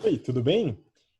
Oi, tudo bem?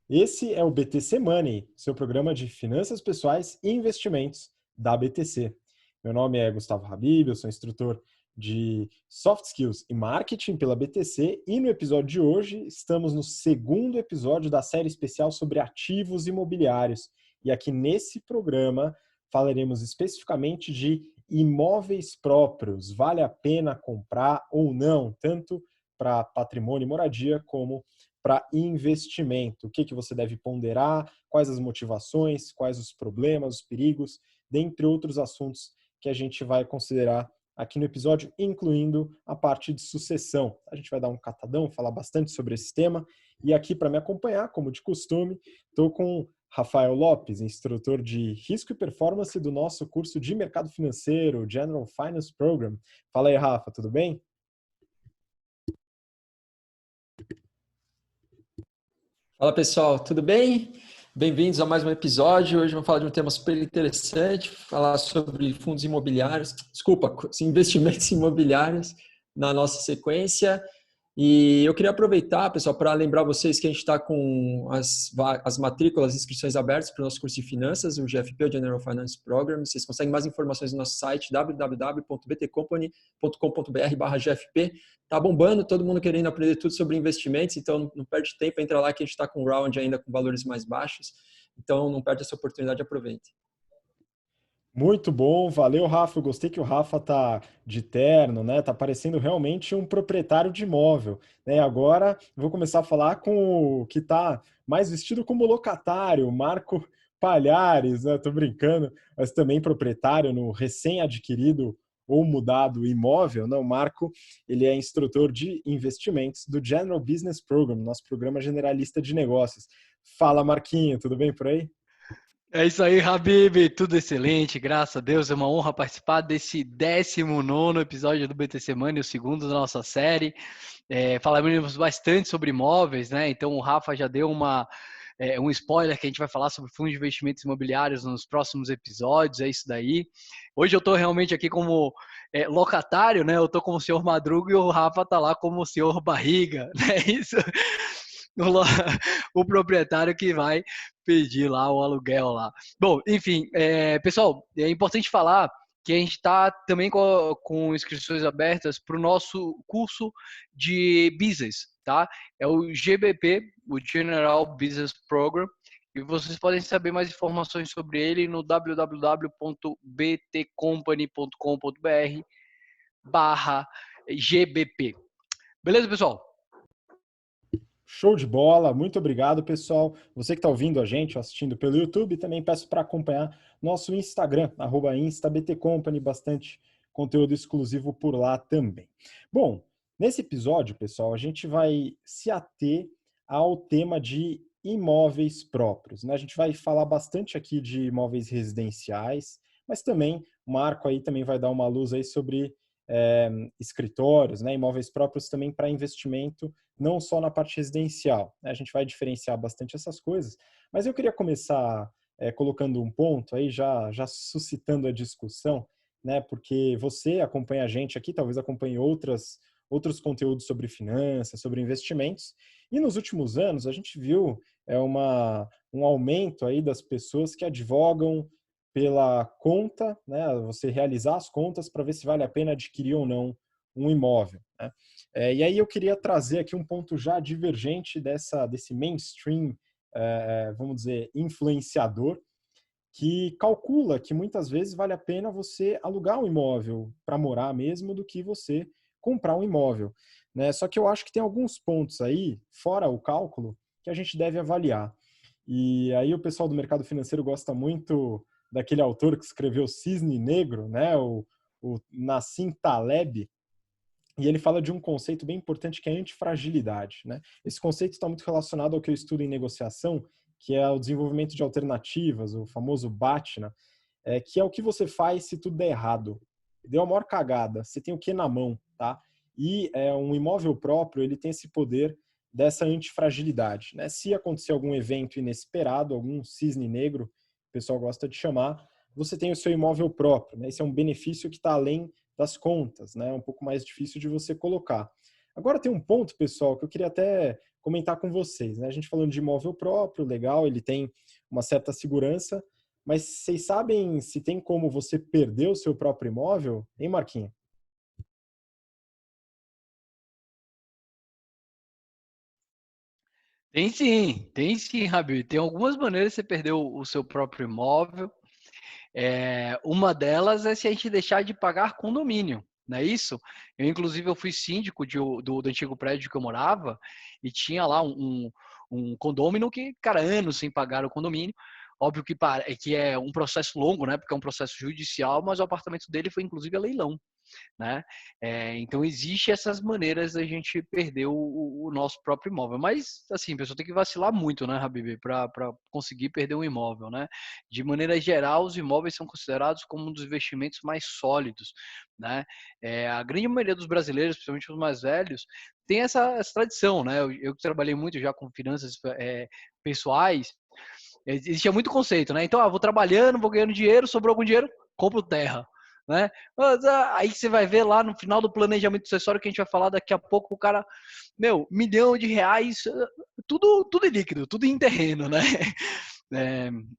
Esse é o BTC Money, seu programa de finanças pessoais e investimentos da BTC. Meu nome é Gustavo Habib, eu sou instrutor de Soft Skills e Marketing pela BTC e no episódio de hoje estamos no segundo episódio da série especial sobre ativos imobiliários. E aqui nesse programa falaremos especificamente de imóveis próprios. Vale a pena comprar ou não, tanto para patrimônio e moradia como para investimento. O que você deve ponderar, quais as motivações, quais os problemas, os perigos, dentre outros assuntos que a gente vai considerar aqui no episódio, incluindo a parte de sucessão. A gente vai dar um catadão, falar bastante sobre esse tema. E aqui para me acompanhar, como de costume, estou com Rafael Lopes, instrutor de risco e performance do nosso curso de mercado financeiro, General Finance Program. Fala aí, Rafa, tudo bem? Fala pessoal, tudo bem? Bem-vindos a mais um episódio. Hoje vamos falar de um tema super interessante, falar sobre fundos imobiliários, investimentos imobiliários na nossa sequência. E eu queria aproveitar, pessoal, para lembrar vocês que a gente está com as matrículas, as inscrições abertas para o nosso curso de finanças, o GFP, o General Finance Program. Vocês conseguem mais informações no nosso site www.btcompany.com.br/GFP. Tá bombando, todo mundo querendo aprender tudo sobre investimentos, então não perde tempo, entra lá que a gente está com um round ainda com valores mais baixos. Então não perde essa oportunidade, aproveite. Muito bom, valeu, Rafa. Eu gostei que o Rafa tá de terno, né? Tá parecendo realmente um proprietário de imóvel, né? Agora vou começar a falar com o que tá mais vestido como locatário, Marco Palhares, né? Tô brincando, mas também proprietário no recém-adquirido ou mudado imóvel, né? O Marco, ele é instrutor de investimentos do General Business Program, nosso programa generalista de negócios. Fala, Marquinho, tudo bem por aí? É isso aí, Habib, tudo excelente, graças a Deus, é uma honra participar desse 19º episódio do BTC Money, o segundo da nossa série. Falaremos bastante sobre imóveis, né? Então o Rafa já deu um spoiler que a gente vai falar sobre fundos de investimentos imobiliários nos próximos episódios, é isso daí. Hoje eu estou realmente aqui como locatário, né? Eu estou como o senhor Madruga e o Rafa está lá como o senhor Barriga, né? Isso. O proprietário que vai pedir lá o aluguel lá. Bom, enfim, pessoal, é importante falar que a gente está também com inscrições abertas para o nosso curso de Business, tá? É o GBP, o General Business Program, e vocês podem saber mais informações sobre ele no www.btcompany.com.br/GBP. Beleza, pessoal? Show de bola, muito obrigado, pessoal. Você que está ouvindo a gente, assistindo pelo YouTube, também peço para acompanhar nosso Instagram, @instabtcompany, bastante conteúdo exclusivo por lá também. Bom, nesse episódio, pessoal, a gente vai se ater ao tema de imóveis próprios, né? A gente vai falar bastante aqui de imóveis residenciais, mas também o Marco aí também vai dar uma luz aí sobre escritórios, né? Imóveis próprios também para investimento, não só na parte residencial, né? A gente vai diferenciar bastante essas coisas, mas eu queria começar colocando um ponto aí, já suscitando a discussão, né? Porque você acompanha a gente aqui, talvez acompanhe outros conteúdos sobre finanças, sobre investimentos, e nos últimos anos a gente viu um aumento aí das pessoas que advogam pela conta, né? Você realizar as contas para ver se vale a pena adquirir ou não um imóvel, né? E aí eu queria trazer aqui um ponto já divergente desse mainstream, vamos dizer, influenciador, que calcula que muitas vezes vale a pena você alugar um imóvel para morar mesmo do que você comprar um imóvel, né? Só que eu acho que tem alguns pontos aí, fora o cálculo, que a gente deve avaliar. E aí o pessoal do mercado financeiro gosta muito daquele autor que escreveu Cisne Negro, né? O Nassim Taleb, e ele fala de um conceito bem importante que é a antifragilidade, né? Esse conceito está muito relacionado ao que eu estudo em negociação, que é o desenvolvimento de alternativas, o famoso BATNA, que é o que você faz se tudo der errado. Deu a maior cagada, você tem o que na mão, tá? E um imóvel próprio, ele tem esse poder dessa antifragilidade, né? Se acontecer algum evento inesperado, algum cisne negro, o pessoal gosta de chamar, você tem o seu imóvel próprio, né? Esse é um benefício que está além das contas, né? É um pouco mais difícil de você colocar. Agora tem um ponto, pessoal, que eu queria até comentar com vocês, né? A gente falando de imóvel próprio, legal, ele tem uma certa segurança, mas vocês sabem se tem como você perder o seu próprio imóvel, hein, Marquinhos? Tem sim, Rabi. Tem algumas maneiras de você perder o seu próprio imóvel. Uma delas é se a gente deixar de pagar condomínio, não é isso? Inclusive, eu fui síndico do antigo prédio que eu morava e tinha lá um condômino que, cara, anos sem pagar o condomínio. Óbvio que é um processo longo, né? Porque é um processo judicial, mas o apartamento dele foi, inclusive, a leilão. Né? Então, existe essas maneiras da gente perder o nosso próprio imóvel. Mas, assim, a pessoa tem que vacilar muito, né, Habib, para conseguir perder um imóvel, né? De maneira geral, os imóveis são considerados como um dos investimentos mais sólidos, né? A grande maioria dos brasileiros, principalmente os mais velhos, tem essa tradição, né? Eu que trabalhei muito já com finanças pessoais, existia muito conceito, né? Então, vou trabalhando, vou ganhando dinheiro, sobrou algum dinheiro, compro terra. Né? Mas, aí você vai ver lá no final do planejamento sucessório que a gente vai falar daqui a pouco, o cara, R$ 1.000.000, tudo em líquido, tudo em terreno, né?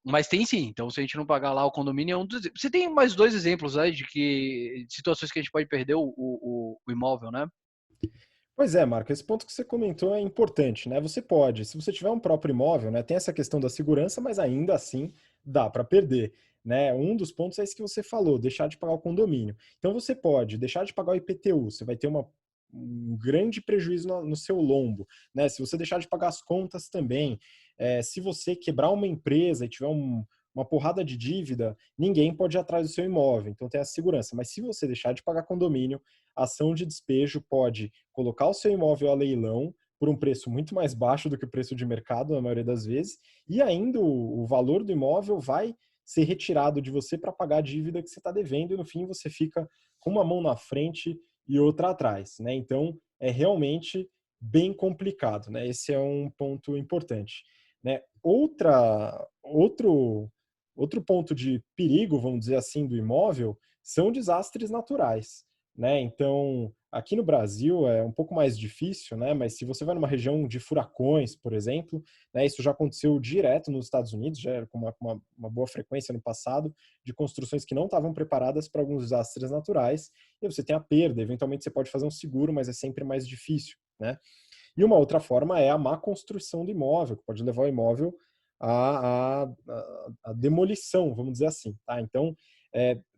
Mas tem sim, então se a gente não pagar lá o condomínio é um dos... Você tem mais dois exemplos, né, de situações que a gente pode perder o imóvel, né? Pois é, Marco, esse ponto que você comentou é importante, né? Você pode, se você tiver um próprio imóvel, né, tem essa questão da segurança, mas ainda assim dá para perder, né? Um dos pontos é esse que você falou, deixar de pagar o condomínio. Então você pode deixar de pagar o IPTU, você vai ter um grande prejuízo no seu lombo, né? Se você deixar de pagar as contas também, se você quebrar uma empresa e tiver uma porrada de dívida, ninguém pode ir atrás do seu imóvel, então tem essa segurança. Mas se você deixar de pagar condomínio, a ação de despejo pode colocar o seu imóvel a leilão por um preço muito mais baixo do que o preço de mercado, na maioria das vezes, e ainda o valor do imóvel vai ser retirado de você para pagar a dívida que você está devendo, e no fim você fica com uma mão na frente e outra atrás, né? Então, é realmente bem complicado, né? Esse é um ponto importante, né? Outro ponto de perigo, vamos dizer assim, do imóvel são desastres naturais, né? Então, aqui no Brasil é um pouco mais difícil, né? Mas se você vai numa região de furacões, por exemplo, né? Isso já aconteceu direto nos Estados Unidos, já era com uma boa frequência no passado, de construções que não estavam preparadas para alguns desastres naturais, e você tem a perda, eventualmente você pode fazer um seguro, mas é sempre mais difícil, né? E uma outra forma é a má construção do imóvel, que pode levar o imóvel à demolição, vamos dizer assim. Tá? Então,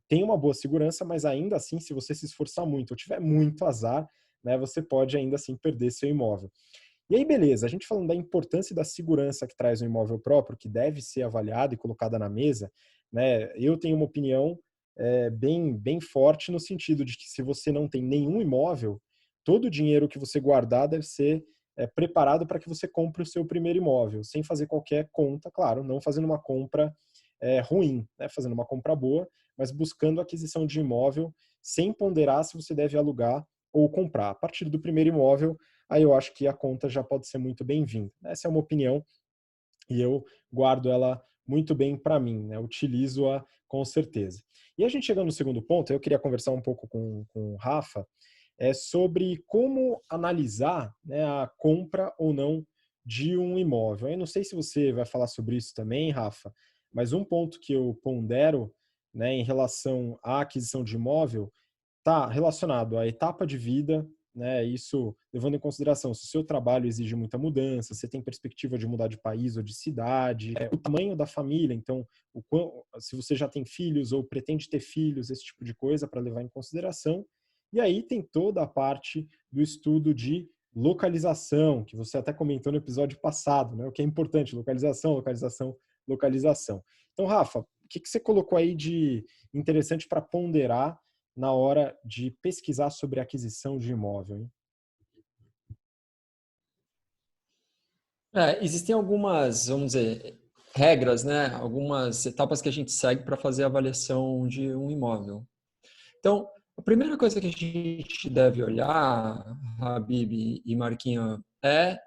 tem uma boa segurança, mas ainda assim, se você se esforçar muito ou tiver muito azar, né, você pode ainda assim perder seu imóvel. E aí, beleza, a gente falando da importância da segurança que traz o imóvel próprio, que deve ser avaliada e colocada na mesa, né, eu tenho uma opinião bem forte no sentido de que se você não tem nenhum imóvel, todo o dinheiro que você guardar deve ser preparado para que você compre o seu primeiro imóvel, sem fazer qualquer conta, claro, não fazendo uma compra ruim, né, fazendo uma compra boa, mas buscando a aquisição de imóvel sem ponderar se você deve alugar ou comprar. A partir do primeiro imóvel, aí eu acho que a conta já pode ser muito bem-vinda. Essa é uma opinião e eu guardo ela muito bem para mim, né? Utilizo-a com certeza. E a gente chegando no segundo ponto, eu queria conversar um pouco com o Rafa sobre como analisar, né, a compra ou não de um imóvel. Eu não sei se você vai falar sobre isso também, Rafa, mas um ponto que eu pondero, né, em relação à aquisição de imóvel está relacionado à etapa de vida, né? Isso levando em consideração se o seu trabalho exige muita mudança, se tem perspectiva de mudar de país ou de cidade, o tamanho da família, então se você já tem filhos ou pretende ter filhos, esse tipo de coisa para levar em consideração. E aí tem toda a parte do estudo de localização, que você até comentou no episódio passado, né? O que é importante, localização, localização, localização. Então, Rafa, o que você colocou aí de interessante para ponderar na hora de pesquisar sobre aquisição de imóvel, hein? Existem algumas, vamos dizer, regras, né? Algumas etapas que a gente segue para fazer a avaliação de um imóvel. Então, a primeira coisa que a gente deve olhar, Habib e Marquinhos, é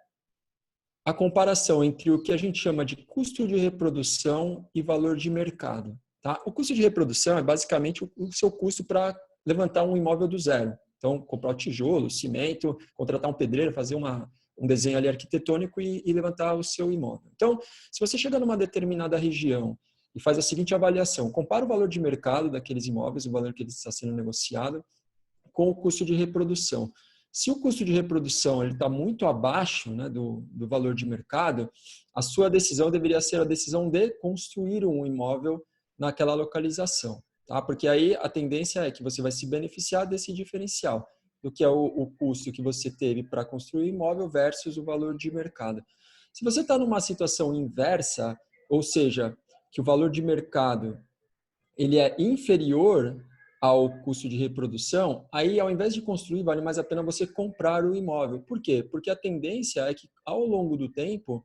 a comparação entre o que a gente chama de custo de reprodução e valor de mercado. Tá? O custo de reprodução é basicamente o seu custo para levantar um imóvel do zero. Então, comprar o tijolo, o cimento, contratar um pedreiro, fazer um desenho ali arquitetônico e levantar o seu imóvel. Então, se você chega numa determinada região e faz a seguinte avaliação, compara o valor de mercado daqueles imóveis, o valor que ele está sendo negociado, com o custo de reprodução. Se o custo de reprodução está muito abaixo, né, do valor de mercado, a sua decisão deveria ser a decisão de construir um imóvel naquela localização. Tá? Porque aí a tendência é que você vai se beneficiar desse diferencial, do que é o custo que você teve para construir o imóvel versus o valor de mercado. Se você está numa situação inversa, ou seja, que o valor de mercado ele é inferior ao custo de reprodução, aí ao invés de construir, vale mais a pena você comprar o imóvel. Por quê? Porque a tendência é que ao longo do tempo,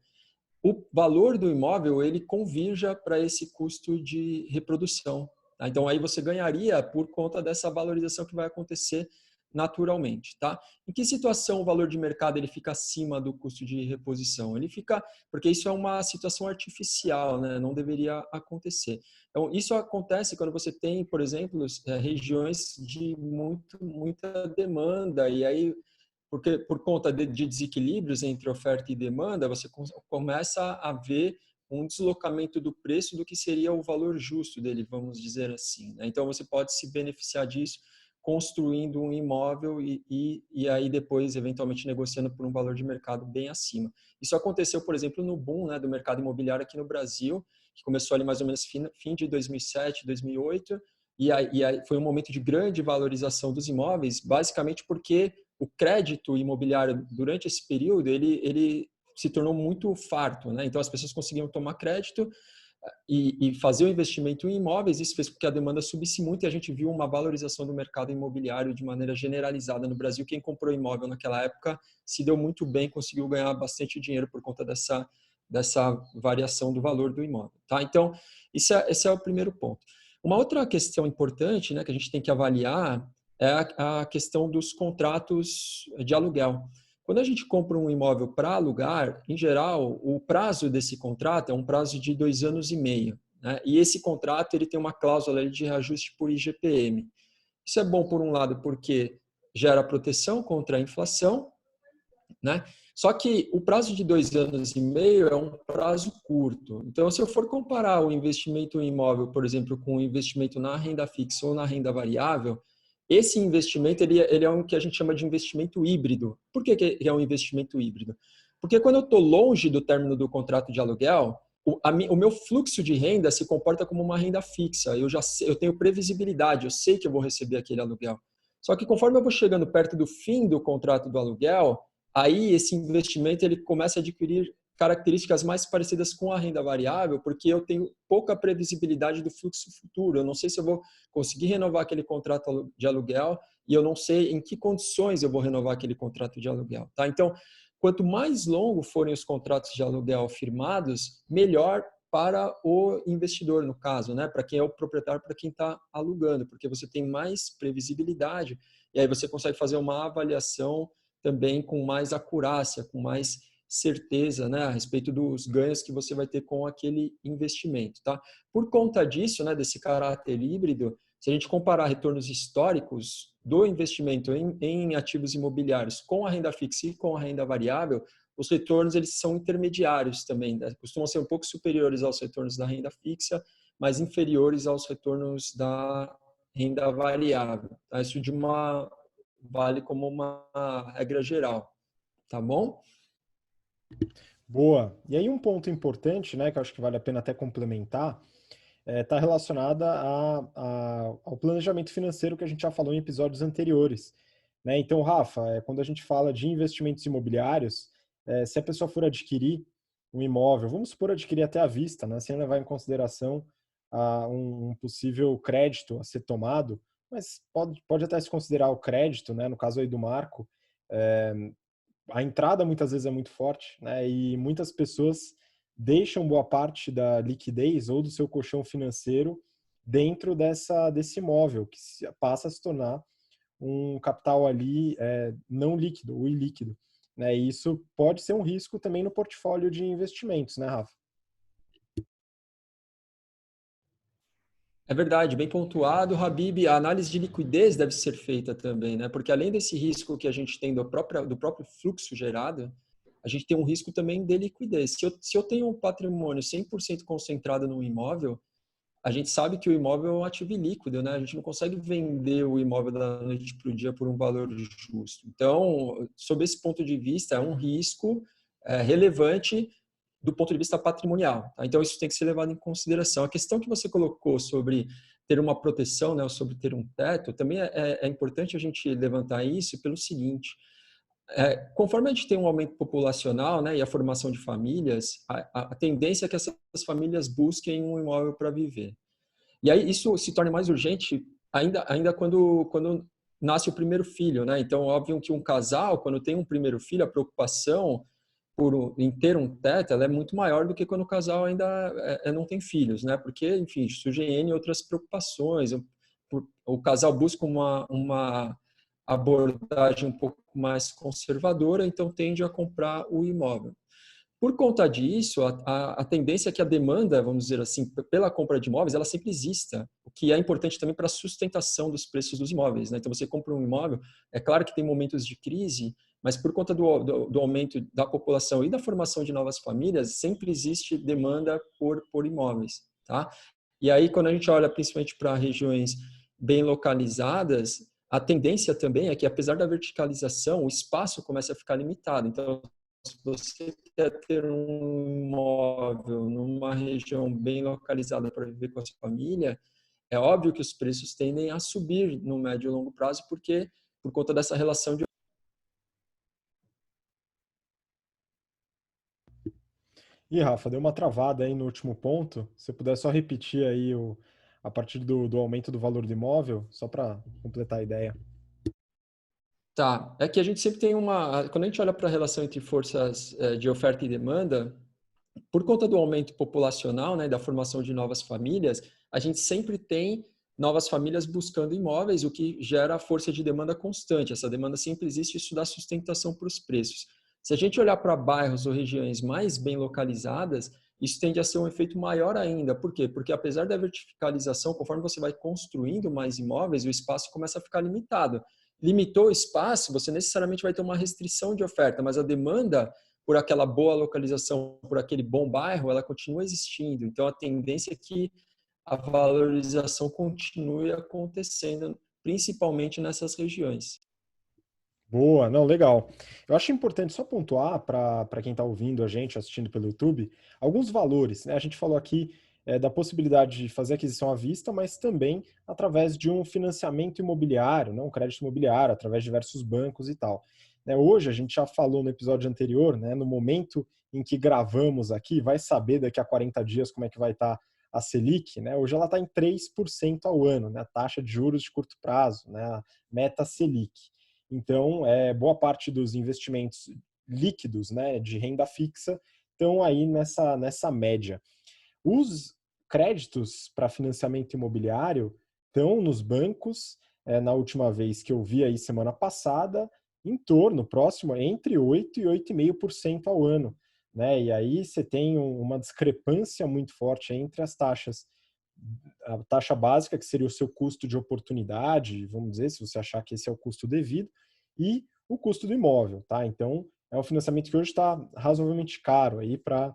o valor do imóvel ele convirja para esse custo de reprodução. Tá? Então aí você ganharia por conta dessa valorização que vai acontecer naturalmente, tá? Em que situação o valor de mercado ele fica acima do custo de reposição? Ele fica, porque isso é uma situação artificial, né? Não deveria acontecer. Então isso acontece quando você tem, por exemplo, regiões de muita demanda e aí porque por conta de desequilíbrios entre oferta e demanda, você começa a ver um deslocamento do preço do que seria o valor justo dele, vamos dizer assim. Né? Então, você pode se beneficiar disso construindo um imóvel e aí depois, eventualmente, negociando por um valor de mercado bem acima. Isso aconteceu, por exemplo, no boom, né, do mercado imobiliário aqui no Brasil, que começou ali mais ou menos fim de 2007, 2008, e aí foi um momento de grande valorização dos imóveis, basicamente porque o crédito imobiliário durante esse período ele se tornou muito farto, né? Então as pessoas conseguiam tomar crédito e fazer o investimento em imóveis. Isso fez com que a demanda subisse muito e a gente viu uma valorização do mercado imobiliário de maneira generalizada no Brasil. Quem comprou imóvel naquela época se deu muito bem, conseguiu ganhar bastante dinheiro por conta dessa variação do valor do imóvel, tá? Então esse é o primeiro ponto. Uma outra questão importante, né, que a gente tem que avaliar é a questão dos contratos de aluguel. Quando a gente compra um imóvel para alugar, em geral, o prazo desse contrato é um prazo de 2 anos e meio. Né? E esse contrato ele tem uma cláusula de reajuste por IGPM. Isso é bom, por um lado, porque gera proteção contra a inflação, né? Só que o prazo de 2 anos e meio é um prazo curto. Então, se eu for comparar o investimento em imóvel, por exemplo, com o investimento na renda fixa ou na renda variável, esse investimento ele é um que a gente chama de investimento híbrido. Por que é um investimento híbrido? Porque quando eu estou longe do término do contrato de aluguel, o meu fluxo de renda se comporta como uma renda fixa. Eu tenho previsibilidade, eu sei que eu vou receber aquele aluguel. Só que conforme eu vou chegando perto do fim do contrato do aluguel, aí esse investimento ele começa a adquirir características mais parecidas com a renda variável, porque eu tenho pouca previsibilidade do fluxo futuro. Eu não sei se eu vou conseguir renovar aquele contrato de aluguel e eu não sei em que condições eu vou renovar aquele contrato de aluguel. Tá? Então, quanto mais longo forem os contratos de aluguel firmados, melhor para o investidor, no caso, né? Para quem é o proprietário, para quem está alugando, porque você tem mais previsibilidade e aí você consegue fazer uma avaliação também com mais acurácia, com mais certeza, né, a respeito dos ganhos que você vai ter com aquele investimento, tá? Por conta disso, né, desse caráter híbrido, se a gente comparar retornos históricos do investimento em ativos imobiliários com a renda fixa e com a renda variável, os retornos eles são intermediários também, né? Costumam ser um pouco superiores aos retornos da renda fixa, mas inferiores aos retornos da renda variável. Tá? Isso vale como uma regra geral, tá bom? Boa. E aí um ponto importante, né, que eu acho que vale a pena até complementar, está relacionada ao planejamento financeiro que a gente já falou em episódios anteriores. Né? Então, Rafa, quando a gente fala de investimentos imobiliários, se a pessoa for adquirir um imóvel, vamos supor adquirir até à vista, né, sem levar em consideração um possível crédito a ser tomado, mas pode até se considerar o crédito, né, no caso aí do Marco, a entrada muitas vezes é muito forte, né, e muitas pessoas deixam boa parte da liquidez ou do seu colchão financeiro dentro desse imóvel, que passa a se tornar um capital ali não líquido, o ilíquido. Né? E isso pode ser um risco também no portfólio de investimentos, né, Rafa? É verdade, bem pontuado, Habib. A análise de liquidez deve ser feita também, né? Porque além desse risco que a gente tem do próprio fluxo gerado, a gente tem um risco também de liquidez. Se eu tenho um patrimônio 100% concentrado num imóvel, a gente sabe que o imóvel é um ativo líquido, né? A gente não consegue vender o imóvel da noite para o dia por um valor justo. Então, sob esse ponto de vista, é um risco relevante do ponto de vista patrimonial. Tá? Então, isso tem que ser levado em consideração. A questão que você colocou sobre ter uma proteção, né, ou sobre ter um teto, também é importante a gente levantar isso pelo seguinte: conforme a gente tem um aumento populacional, né, e a formação de famílias, a tendência é que essas famílias busquem um imóvel para viver. E aí isso se torna mais urgente ainda quando nasce o primeiro filho, né? Então, óbvio que um casal, quando tem um primeiro filho, a preocupação em ter um teto, ela é muito maior do que quando o casal ainda não tem filhos, né? Porque, enfim, surgem N outras preocupações. O casal busca uma abordagem um pouco mais conservadora, então tende a comprar o imóvel. Por conta disso, a tendência é que a demanda, vamos dizer assim, pela compra de imóveis, ela sempre exista, o que é importante também para a sustentação dos preços dos imóveis, né? Então, você compra um imóvel, é claro que tem momentos de crise, mas por conta do aumento da população e da formação de novas famílias, sempre existe demanda por imóveis, tá? E aí, quando a gente olha principalmente para regiões bem localizadas, a tendência também é que, apesar da verticalização, o espaço começa a ficar limitado. Então, se você quer ter um imóvel numa região bem localizada para viver com a sua família, é óbvio que os preços tendem a subir no médio e longo prazo, porque por conta dessa relação de. E Rafa, deu uma travada aí no último ponto. Se você puder só repetir aí a partir do aumento do valor do imóvel, só para completar a ideia. Tá, é que a gente sempre tem quando a gente olha para a relação entre forças de oferta e demanda, por conta do aumento populacional, né, da formação de novas famílias, a gente sempre tem novas famílias buscando imóveis, o que gera a força de demanda constante. Essa demanda sempre existe e isso dá sustentação para os preços. Se a gente olhar para bairros ou regiões mais bem localizadas, isso tende a ser um efeito maior ainda. Por quê? Porque apesar da verticalização, conforme você vai construindo mais imóveis, o espaço começa a ficar limitado. Limitou o espaço, você necessariamente vai ter uma restrição de oferta, mas a demanda por aquela boa localização, por aquele bom bairro, ela continua existindo. Então, a tendência é que a valorização continue acontecendo, principalmente nessas regiões. Boa, não, legal. Eu acho importante só pontuar para quem está ouvindo a gente, assistindo pelo YouTube, alguns valores, né? A gente falou aqui da possibilidade de fazer aquisição à vista, mas também através de um financiamento imobiliário, né? Um crédito imobiliário, através de diversos bancos e tal. Né, hoje, a gente já falou no episódio anterior, né? No momento em que gravamos aqui, vai saber daqui a 40 dias como é que vai estar a Selic, né? Hoje ela está em 3% ao ano, né? A taxa de juros de curto prazo, né? A meta Selic. Então, boa parte dos investimentos líquidos, né, de renda fixa estão aí nessa média. Os créditos para financiamento imobiliário estão nos bancos, na última vez que eu vi aí semana passada, em torno, próximo, entre 8% e 8,5% ao ano. Né? E aí você tem uma discrepância muito forte entre as taxas. A taxa básica, que seria o seu custo de oportunidade, vamos dizer, se você achar que esse é o custo devido, e o custo do imóvel, tá? Então, é um financiamento que hoje está razoavelmente caro aí para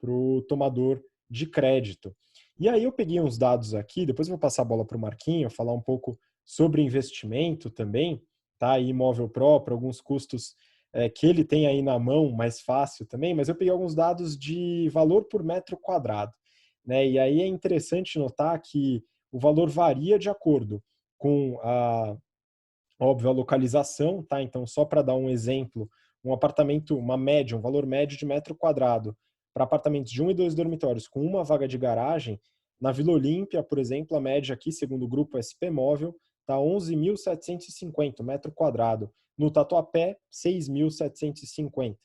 o tomador de crédito. E aí eu peguei uns dados aqui, depois eu vou passar a bola para o Marquinho, falar um pouco sobre investimento também, tá? E imóvel próprio, alguns custos que ele tem aí na mão mais fácil também, mas eu peguei alguns dados de valor por metro quadrado. Né? E aí é interessante notar que o valor varia de acordo com óbvio, a localização, tá? Então, só para dar um exemplo, um apartamento, uma média, um valor médio de metro quadrado para apartamentos de 1 e 2 dormitórios com uma vaga de garagem, na Vila Olímpia, por exemplo, a média aqui, segundo o grupo SP Móvel, está 11.750 metro quadrado. No Tatuapé, 6.750.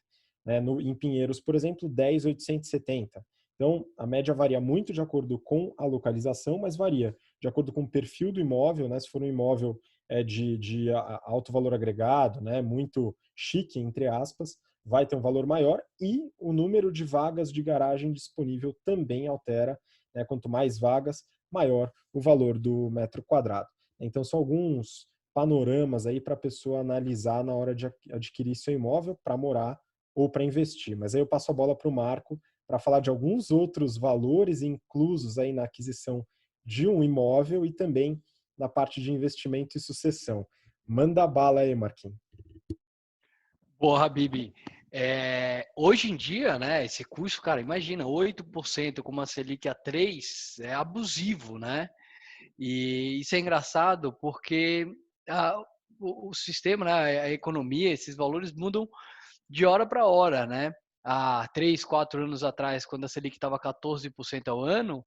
Né? Em Pinheiros, por exemplo, 10.870. Então, a média varia muito de acordo com a localização, mas varia de acordo com o perfil do imóvel, né? Se for um imóvel de alto valor agregado, né? Muito chique, entre aspas, vai ter um valor maior e o número de vagas de garagem disponível também altera. Né? Quanto mais vagas, maior o valor do metro quadrado. Então, são alguns panoramas aí para a pessoa analisar na hora de adquirir seu imóvel para morar ou para investir. Mas aí eu passo a bola para o Marco para falar de alguns outros valores inclusos aí na aquisição de um imóvel e também na parte de investimento e sucessão. Manda bala aí, Marquinhos. Boa, Habib. Hoje em dia, né, esse custo, cara, imagina, 8% com uma Selic a 3% é abusivo, né? E isso é engraçado porque o sistema, né, a economia, esses valores mudam de hora para hora, né? Há 3, 4 anos atrás, quando a Selic estava 14% ao ano,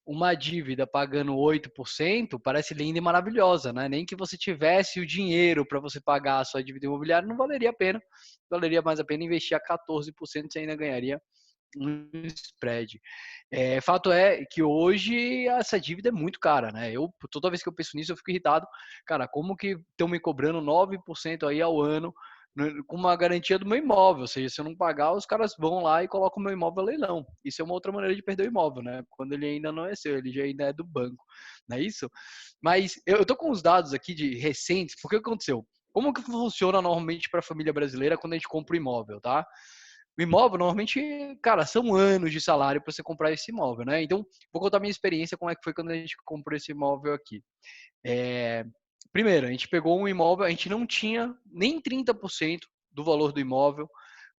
uma dívida pagando 8% parece linda e maravilhosa, né? Nem que você tivesse o dinheiro para você pagar a sua dívida imobiliária, não valeria a pena. Valeria mais a pena investir a 14%, você ainda ganharia um spread. Fato é que hoje essa dívida é muito cara, né? Toda vez que eu penso nisso, eu fico irritado. Cara, como que estão me cobrando 9% aí ao ano com uma garantia do meu imóvel? Ou seja, se eu não pagar, os caras vão lá e colocam o meu imóvel a leilão. Isso é uma outra maneira de perder o imóvel, né? Quando ele ainda não é seu, ele já ainda é do banco, não é isso? Mas eu tô com os dados aqui de recentes, porque o que aconteceu? Como que funciona normalmente para a família brasileira quando a gente compra um imóvel, tá? O imóvel, normalmente, cara, são anos de salário para você comprar esse imóvel, né? Então, vou contar minha experiência, como é que foi quando a gente comprou esse imóvel aqui. Primeiro, a gente pegou um imóvel, a gente não tinha nem 30% do valor do imóvel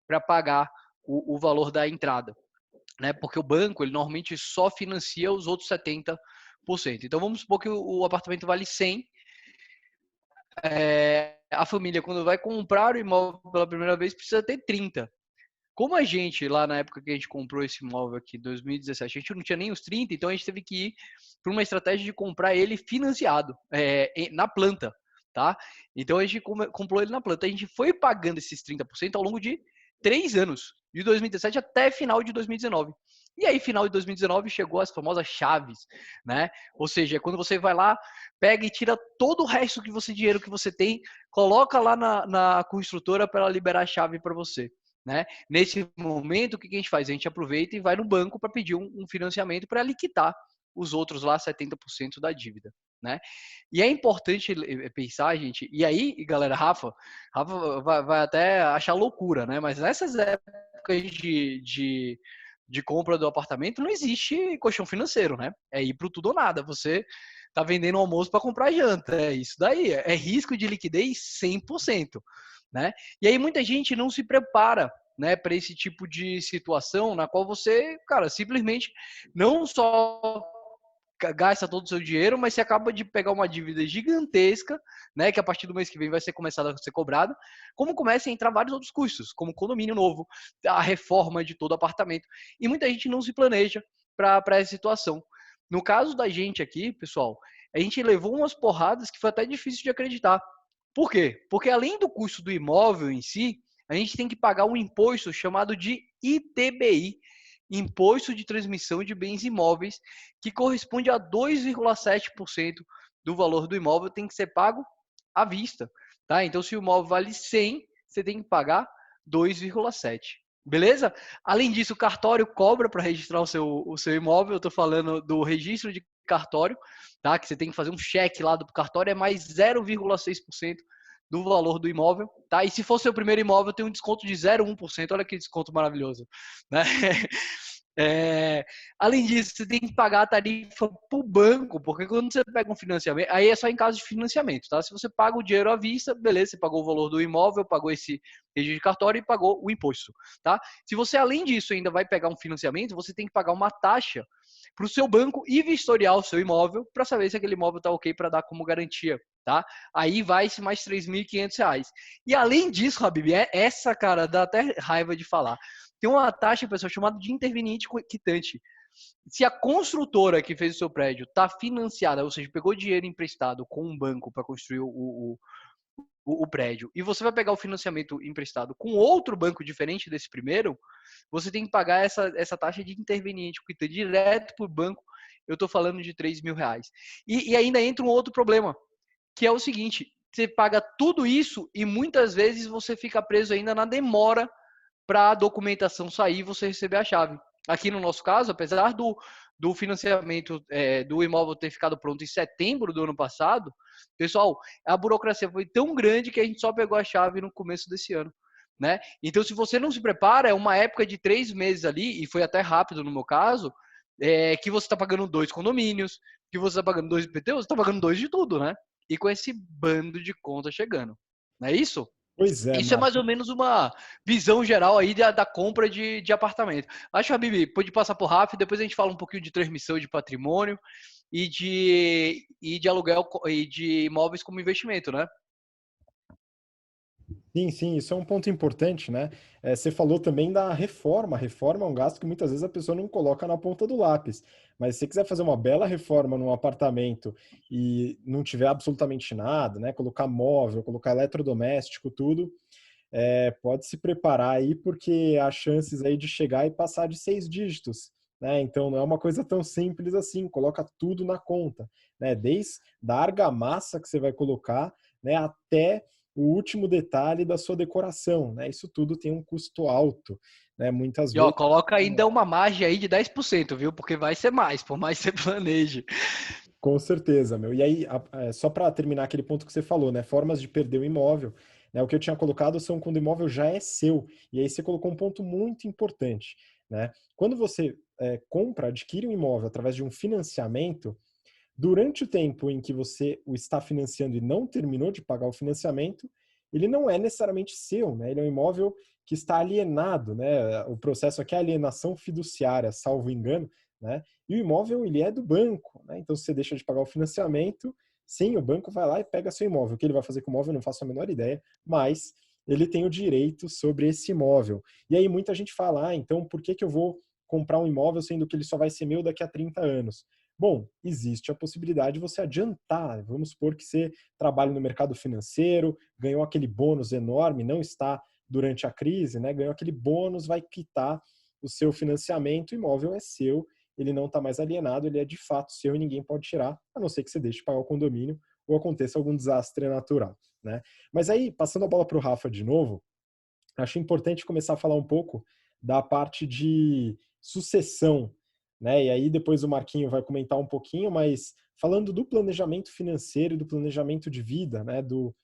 para pagar o valor da entrada, né? Porque o banco, ele normalmente só financia os outros 70%. Então, vamos supor que o apartamento vale 100. A família, quando vai comprar o imóvel pela primeira vez, precisa ter 30. Como a gente, lá na época que a gente comprou esse imóvel aqui, em 2017, a gente não tinha nem os 30, então a gente teve que ir para uma estratégia de comprar ele financiado, na planta, tá? Então a gente comprou ele na planta. A gente foi pagando esses 30% ao longo de 3 anos, de 2017 até final de 2019. E aí, final de 2019, chegou as famosas chaves, né? Ou seja, quando você vai lá, pega e tira todo o resto dinheiro que você tem, coloca lá na construtora para ela liberar a chave para você. Né? Nesse momento, o que a gente faz? A gente aproveita e vai no banco para pedir um financiamento para liquidar os outros lá 70% da dívida. Né? E é importante pensar, gente, e aí, galera, Rafa vai até achar loucura, né? Mas nessas épocas de compra do apartamento, não existe colchão financeiro, né? É ir pro tudo ou nada. Você tá vendendo almoço para comprar janta. É isso daí. É risco de liquidez 100%. Né? E aí muita gente não se prepara, né, para esse tipo de situação na qual você, cara, simplesmente não só gasta todo o seu dinheiro, mas você acaba de pegar uma dívida gigantesca, né, que a partir do mês que vem vai ser começada a ser cobrada, como começa a entrar vários outros custos, como condomínio novo, a reforma de todo apartamento, e muita gente não se planeja para essa situação. No caso da gente aqui, pessoal, a gente levou umas porradas que foi até difícil de acreditar. Por quê? Porque além do custo do imóvel em si, a gente tem que pagar um imposto chamado de ITBI, Imposto de Transmissão de Bens Imóveis, que corresponde a 2,7% do valor do imóvel, tem que ser pago à vista. Tá? Então, se o imóvel vale 100, você tem que pagar 2,7. Beleza? Além disso, o cartório cobra para registrar o seu imóvel. Eu estou falando do registro de cartório, tá? Que você tem que fazer um cheque lá do cartório, é mais 0,6% do valor do imóvel, tá? E se for seu primeiro imóvel, tem um desconto de 0,1%. Olha que desconto maravilhoso, né? Além disso, você tem que pagar a tarifa para o banco, porque quando você pega um financiamento, aí é só em caso de financiamento, tá? Se você paga o dinheiro à vista, beleza, você pagou o valor do imóvel, pagou esse registro de cartório e pagou o imposto, tá? Se você, além disso, ainda vai pegar um financiamento, você tem que pagar uma taxa para o seu banco e vistoriar o seu imóvel para saber se aquele imóvel está ok para dar como garantia, tá? Aí vai-se mais R$3.500. E além disso, Habib, essa, cara, dá até raiva de falar. Tem uma taxa, pessoal, chamada de interveniente quitante. Se a construtora que fez o seu prédio está financiada, ou seja, pegou dinheiro emprestado com um banco para construir o prédio, e você vai pegar o financiamento emprestado com outro banco diferente desse primeiro, você tem que pagar essa taxa de interveniente quitante direto para o banco. Eu estou falando de R$3.000. E ainda entra um outro problema, que é o seguinte: você paga tudo isso e muitas vezes você fica preso ainda na demora para a documentação sair e você receber a chave. Aqui no nosso caso, apesar do financiamento do imóvel ter ficado pronto em setembro do ano passado, pessoal, a burocracia foi tão grande que a gente só pegou a chave no começo desse ano. Né? Então, se você não se prepara, é uma época de 3 meses ali, e foi até rápido no meu caso, que você está pagando 2 condomínios, que você está pagando 2 IPTU, você está pagando 2 de tudo, né? E com esse bando de conta chegando. Não é isso? Pois é, Isso é mais Marco. ou menos uma visão geral aí da compra de apartamento. Acho, Habib, pode passar por rápido, depois a gente fala um pouquinho de transmissão de patrimônio e de aluguel e de imóveis como investimento, né? Sim, sim, isso é um ponto importante, né? Você falou também da reforma. A reforma é um gasto que muitas vezes a pessoa não coloca na ponta do lápis. Mas se você quiser fazer uma bela reforma num apartamento e não tiver absolutamente nada, né? Colocar móvel, colocar eletrodoméstico, tudo, pode se preparar aí, porque há chances aí de chegar e passar de 6 dígitos, né? Então não é uma coisa tão simples assim. Coloca tudo na conta, né? Desde da argamassa que você vai colocar, né? Até o último detalhe da sua decoração, né? Isso tudo tem um custo alto, né? Muitas E ó, vezes. coloca ainda uma margem aí de 10%, viu? Porque vai ser mais, por mais que você planeje. Com certeza, meu. E aí, só para terminar aquele ponto que você falou, né? Formas de perder o imóvel, né? O que eu tinha colocado são quando o imóvel já é seu. E aí você colocou um ponto muito importante, né? Quando você compra, adquire um imóvel através de um financiamento, durante o tempo em que você o está financiando e não terminou de pagar o financiamento, ele não é necessariamente seu, né? Ele é um imóvel que está alienado, né? O processo aqui é alienação fiduciária, salvo engano, né? E o imóvel, ele é do banco, né? Então, se você deixa de pagar o financiamento, sim, o banco vai lá e pega seu imóvel. O que ele vai fazer com o imóvel, eu não faço a menor ideia, mas ele tem o direito sobre esse imóvel. E aí muita gente fala, então por que eu vou comprar um imóvel sendo que ele só vai ser meu daqui a 30 anos? Bom, existe a possibilidade de você adiantar. Vamos supor que você trabalha no mercado financeiro, ganhou aquele bônus enorme, não está durante a crise, né? Ganhou aquele bônus, vai quitar o seu financiamento, o imóvel é seu, ele não está mais alienado, ele é de fato seu e ninguém pode tirar, a não ser que você deixe de pagar o condomínio ou aconteça algum desastre natural, né? Mas aí, passando a bola para o Rafa de novo, acho importante começar a falar um pouco da parte de sucessão, né? E aí depois o Marquinho vai comentar um pouquinho, mas falando do planejamento financeiro e do planejamento de vida, né? Do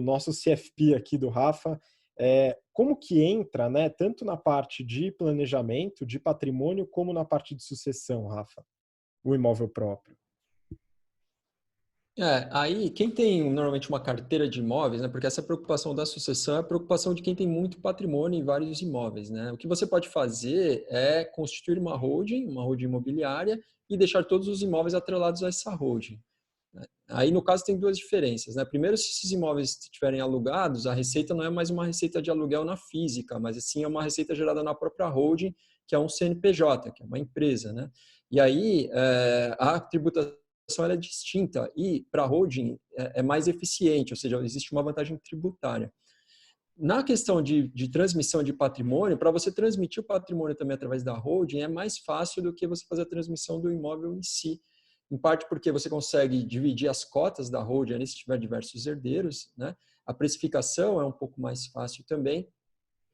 nosso CFP aqui do Rafa, como que entra, né? Tanto na parte de planejamento, de patrimônio, como na parte de sucessão, Rafa, o imóvel próprio. Aí quem tem normalmente uma carteira de imóveis, né? Porque essa preocupação da sucessão é a preocupação de quem tem muito patrimônio em vários imóveis, né? O que você pode fazer é constituir uma holding imobiliária e deixar todos os imóveis atrelados a essa holding. Aí, no caso, tem duas diferenças, né? Primeiro, se esses imóveis estiverem alugados, a receita não é mais uma receita de aluguel na física, mas sim é uma receita gerada na própria holding, que é um CNPJ, que é uma empresa, né? E aí, a tributação ela é distinta e para a holding é mais eficiente, ou seja, existe uma vantagem tributária. Na questão de transmissão de patrimônio, para você transmitir o patrimônio também através da holding, é mais fácil do que você fazer a transmissão do imóvel em si. Em parte porque você consegue dividir as cotas da holding ali, se tiver diversos herdeiros, né? A precificação é um pouco mais fácil também.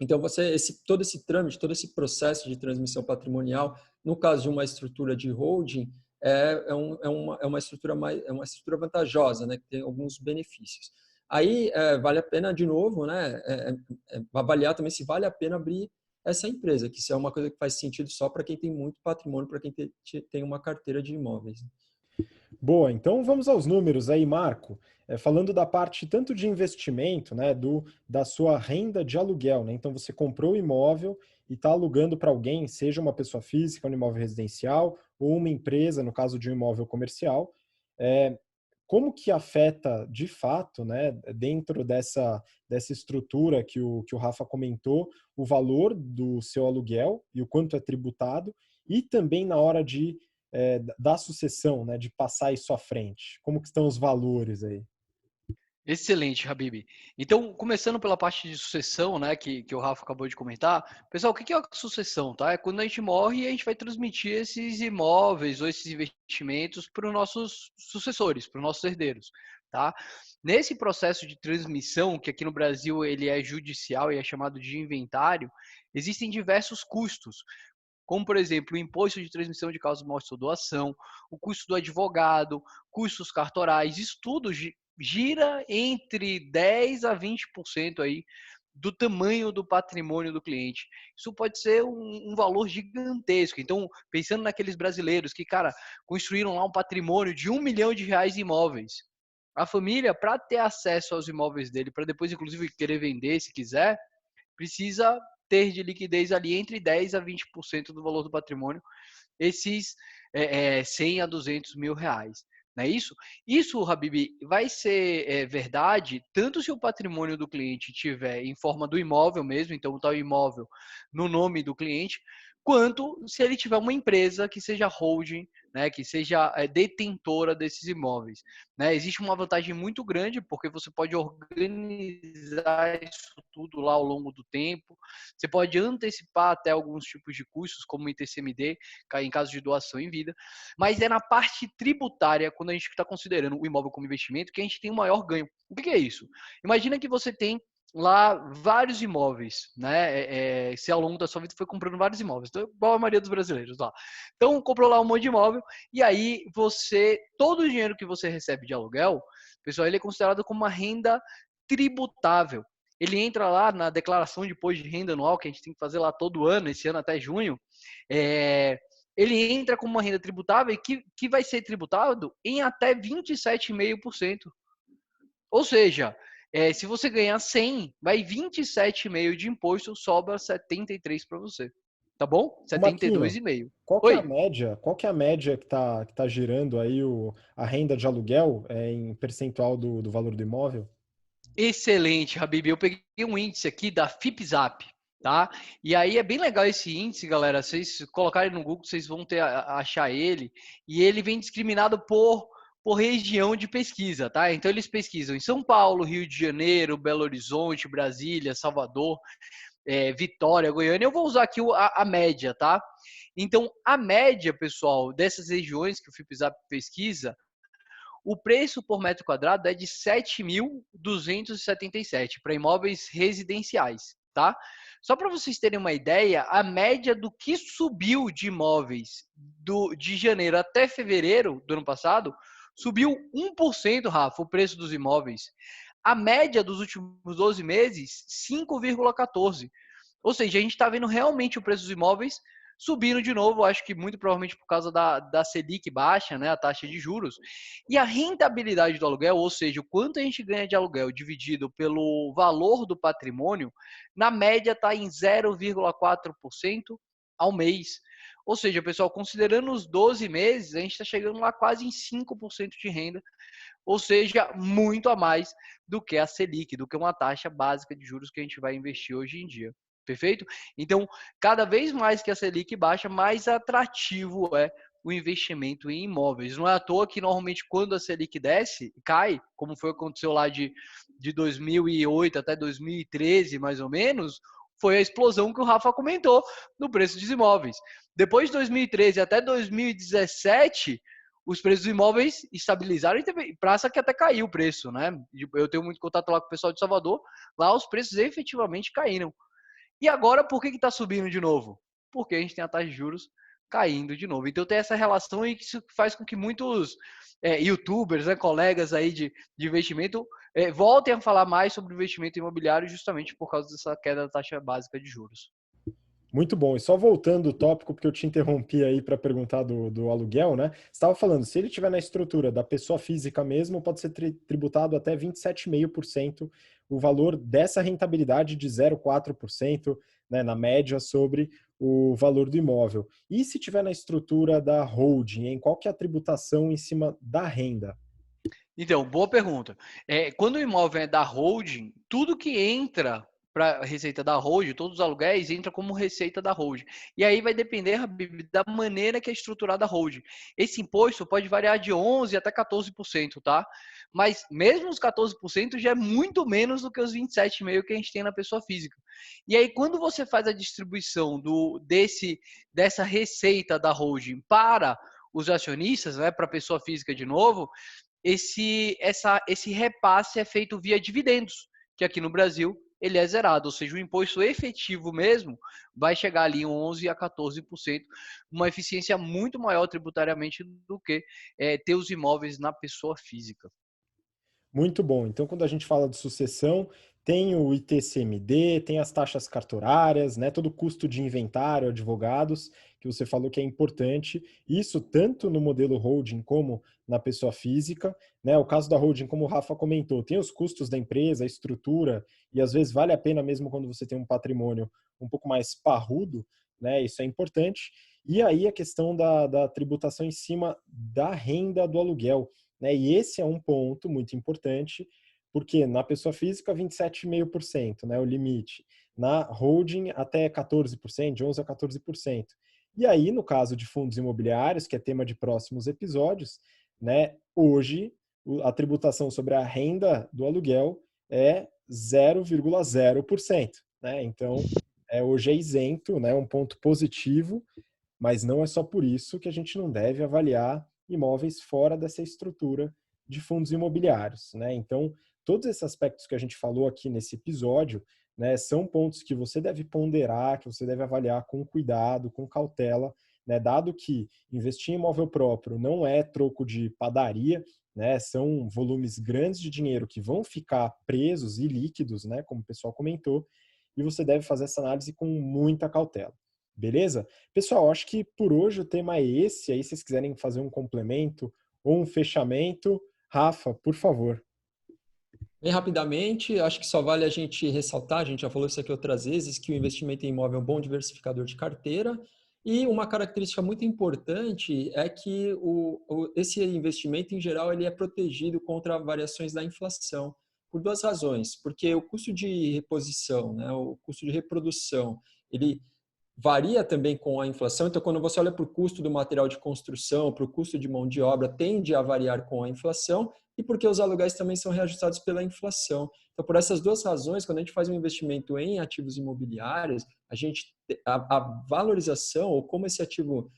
Então, todo esse trâmite, todo esse processo de transmissão patrimonial, no caso de uma estrutura de holding, é uma estrutura vantajosa, né? Que tem alguns benefícios. Aí vale a pena, de novo, né? Avaliar também se vale a pena abrir essa empresa, que isso é uma coisa que faz sentido só para quem tem muito patrimônio, para quem tem uma carteira de imóveis. Boa, então vamos aos números aí, Marco. Falando da parte tanto de investimento, né, da sua renda de aluguel, né? Então você comprou o imóvel e está alugando para alguém, seja uma pessoa física, um imóvel residencial, ou uma empresa, no caso de um imóvel comercial. Como que afeta de fato, né, dentro dessa estrutura que o Rafa comentou, o valor do seu aluguel e o quanto é tributado, e também na hora da sucessão, né, de passar isso à frente? Como que estão os valores aí? Excelente, Habib. Então, começando pela parte de sucessão, né, que o Rafa acabou de comentar. Pessoal, o que é a sucessão, tá? É quando a gente morre e a gente vai transmitir esses imóveis ou esses investimentos para os nossos sucessores, para os nossos herdeiros, tá? Nesse processo de transmissão, que aqui no Brasil ele é judicial e é chamado de inventário, existem diversos custos. como, por exemplo, o imposto de transmissão de causa, morte ou doação, o custo do advogado, custos cartorais, isso tudo gira entre 10 a 20% aí do tamanho do patrimônio do cliente. Isso pode ser um valor gigantesco. Então, pensando naqueles brasileiros que, cara, construíram lá um patrimônio de R$1 milhão em imóveis. A família, para ter acesso aos imóveis dele, para depois, inclusive, querer vender, se quiser, precisa ter de liquidez ali entre 10 a 20% do valor do patrimônio, esses 100 a 200 mil reais. Não é isso? Isso, Habib, vai ser verdade tanto se o patrimônio do cliente tiver em forma do imóvel mesmo, então está o imóvel no nome do cliente, quanto se ele tiver uma empresa que seja holding, né, que seja detentora desses imóveis. Né? Existe uma vantagem muito grande, porque você pode organizar isso tudo lá ao longo do tempo, você pode antecipar até alguns tipos de custos, como o ITCMD, em caso de doação em vida, mas é na parte tributária, quando a gente está considerando o imóvel como investimento, que a gente tem o maior ganho. O que é isso? Imagina que você tem lá vários imóveis, né? Se ao longo da sua vida foi comprando vários imóveis, então, igual a maioria dos brasileiros lá. Então, comprou lá um monte de imóvel e aí todo o dinheiro que você recebe de aluguel, pessoal, ele é considerado como uma renda tributável. Ele entra lá na declaração de imposto de renda anual, que a gente tem que fazer lá todo ano, esse ano até junho, ele entra como uma renda tributável que vai ser tributado em até 27,5%. Ou seja, se você ganhar 100, vai 27,5 de imposto, sobra 73 para você. Tá bom? Marquinho, 72,5. qual que é a Oi. média? Qual que é a média que tá girando aí a renda de aluguel em percentual do valor do imóvel? Excelente, Habib. Eu peguei um índice aqui da FIPZAP, tá? E aí é bem legal esse índice, galera. Vocês colocarem no Google, vocês vão achar ele. E ele vem discriminado por região de pesquisa, tá? Então eles pesquisam em São Paulo, Rio de Janeiro, Belo Horizonte, Brasília, Salvador, Vitória, Goiânia. Eu vou usar aqui a média, tá? Então a média, pessoal, dessas regiões que o FIPZAP pesquisa, o preço por metro quadrado é de 7.277 para imóveis residenciais, tá? Só para vocês terem uma ideia, a média do que subiu de imóveis de janeiro até fevereiro do ano passado, subiu 1%, Rafa, o preço dos imóveis. A média dos últimos 12 meses, 5,14%. Ou seja, a gente está vendo realmente o preço dos imóveis subindo de novo, acho que muito provavelmente por causa da Selic baixa, né, a taxa de juros. E a rentabilidade do aluguel, ou seja, o quanto a gente ganha de aluguel dividido pelo valor do patrimônio, na média está em 0,4% ao mês. Ou seja, pessoal, considerando os 12 meses, a gente está chegando lá quase em 5% de renda, ou seja, muito a mais do que a Selic, do que uma taxa básica de juros que a gente vai investir hoje em dia. Perfeito? Então, cada vez mais que a Selic baixa, mais atrativo é o investimento em imóveis. Não é à toa que, normalmente, quando a Selic cai, como foi o que aconteceu lá de 2008 até 2013, mais ou menos, foi a explosão que o Rafa comentou no preço dos imóveis. Depois de 2013 até 2017, os preços dos imóveis estabilizaram e teve praça que até caiu o preço, né? Eu tenho muito contato lá com o pessoal de Salvador, lá os preços efetivamente caíram. E agora, por que está subindo de novo? Porque a gente tem a taxa de juros caindo de novo. Então tem essa relação e isso faz com que muitos youtubers, né, colegas aí de investimento, voltem a falar mais sobre investimento imobiliário justamente por causa dessa queda da taxa básica de juros. Muito bom. E só voltando o tópico, porque eu te interrompi aí para perguntar do aluguel, né? Você estava falando, se ele estiver na estrutura da pessoa física mesmo, pode ser tributado até 27,5% o valor dessa rentabilidade de 0,4%, né, na média sobre o valor do imóvel. E se estiver na estrutura da holding, em qual que é a tributação em cima da renda? Então, boa pergunta. Quando o imóvel é da holding, tudo que entra para a receita da holding, todos os aluguéis entra como receita da holding. E aí vai depender, Habib, da maneira que é estruturada a holding. Esse imposto pode variar de 11% até 14%, tá? Mas mesmo os 14% já é muito menos do que os 27,5% que a gente tem na pessoa física. E aí, quando você faz a distribuição dessa receita da holding para os acionistas, né, para a pessoa física de novo, esse repasse é feito via dividendos, que aqui no Brasil ele é zerado, ou seja, o imposto efetivo mesmo vai chegar ali em 11% a 14%, uma eficiência muito maior tributariamente do que ter os imóveis na pessoa física. Muito bom. Então, quando a gente fala de sucessão, tem o ITCMD, tem as taxas cartorárias, né, todo o custo de inventário, advogados, que você falou que é importante. Isso tanto no modelo holding como na pessoa física, né? O caso da holding, como o Rafa comentou, tem os custos da empresa, a estrutura, e às vezes vale a pena mesmo quando você tem um patrimônio um pouco mais parrudo, né? Isso é importante. E aí a questão da tributação em cima da renda do aluguel, né? E esse é um ponto muito importante, porque na pessoa física 27,5%, né, o limite. Na holding até 14%, de 11% a 14%. E aí, no caso de fundos imobiliários, que é tema de próximos episódios, né, hoje a tributação sobre a renda do aluguel é 0,0%. Né? Então, hoje é isento, né, um ponto positivo, mas não é só por isso que a gente não deve avaliar imóveis fora dessa estrutura de fundos imobiliários, né? Então, todos esses aspectos que a gente falou aqui nesse episódio, né, são pontos que você deve ponderar, que você deve avaliar com cuidado, com cautela, né? Dado que investir em imóvel próprio não é troco de padaria, né? São volumes grandes de dinheiro que vão ficar presos e líquidos, né? Como o pessoal comentou, e você deve fazer essa análise com muita cautela. Beleza? Pessoal, acho que por hoje o tema é esse. Aí, se vocês quiserem fazer um complemento ou um fechamento, Rafa, por favor. Bem rapidamente, acho que só vale a gente ressaltar, a gente já falou isso aqui outras vezes, que o investimento em imóvel é um bom diversificador de carteira. E uma característica muito importante é que esse investimento, em geral, ele é protegido contra variações da inflação, por duas razões. Porque o custo de reposição, né, o custo de reprodução, ele varia também com a inflação. Então, quando você olha para o custo do material de construção, para o custo de mão de obra, tende a variar com a inflação, e porque os aluguéis também são reajustados pela inflação. Então, por essas duas razões, quando a gente faz um investimento em ativos imobiliários, a valorização, ou como esse ativo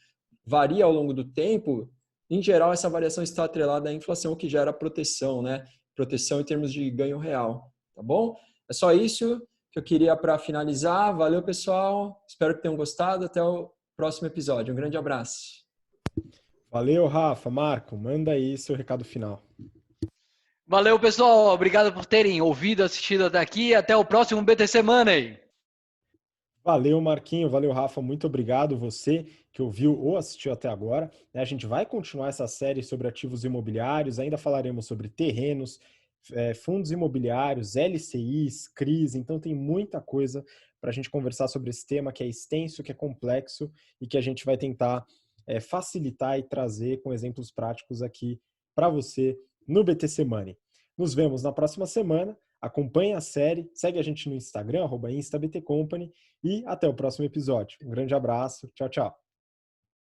varia ao longo do tempo, em geral, essa variação está atrelada à inflação, o que gera proteção, né? Proteção em termos de ganho real, tá bom? É só isso que eu queria para finalizar. Valeu, pessoal. Espero que tenham gostado. Até o próximo episódio. Um grande abraço. Valeu, Rafa. Marco, manda aí seu recado final. Valeu, pessoal. Obrigado por terem ouvido, assistido até aqui. Até o próximo BTC Money. Valeu, Marquinho. Valeu, Rafa. Muito obrigado você que ouviu ou assistiu até agora. A gente vai continuar essa série sobre ativos imobiliários. Ainda falaremos sobre terrenos, fundos imobiliários, LCIs, CRIs. Então tem muita coisa para a gente conversar sobre esse tema que é extenso, que é complexo e que a gente vai tentar facilitar e trazer com exemplos práticos aqui para você no BTC Money. Nos vemos na próxima semana. Acompanhe a série, segue a gente no Instagram, @instabtcompany, e até o próximo episódio. Um grande abraço, tchau, tchau.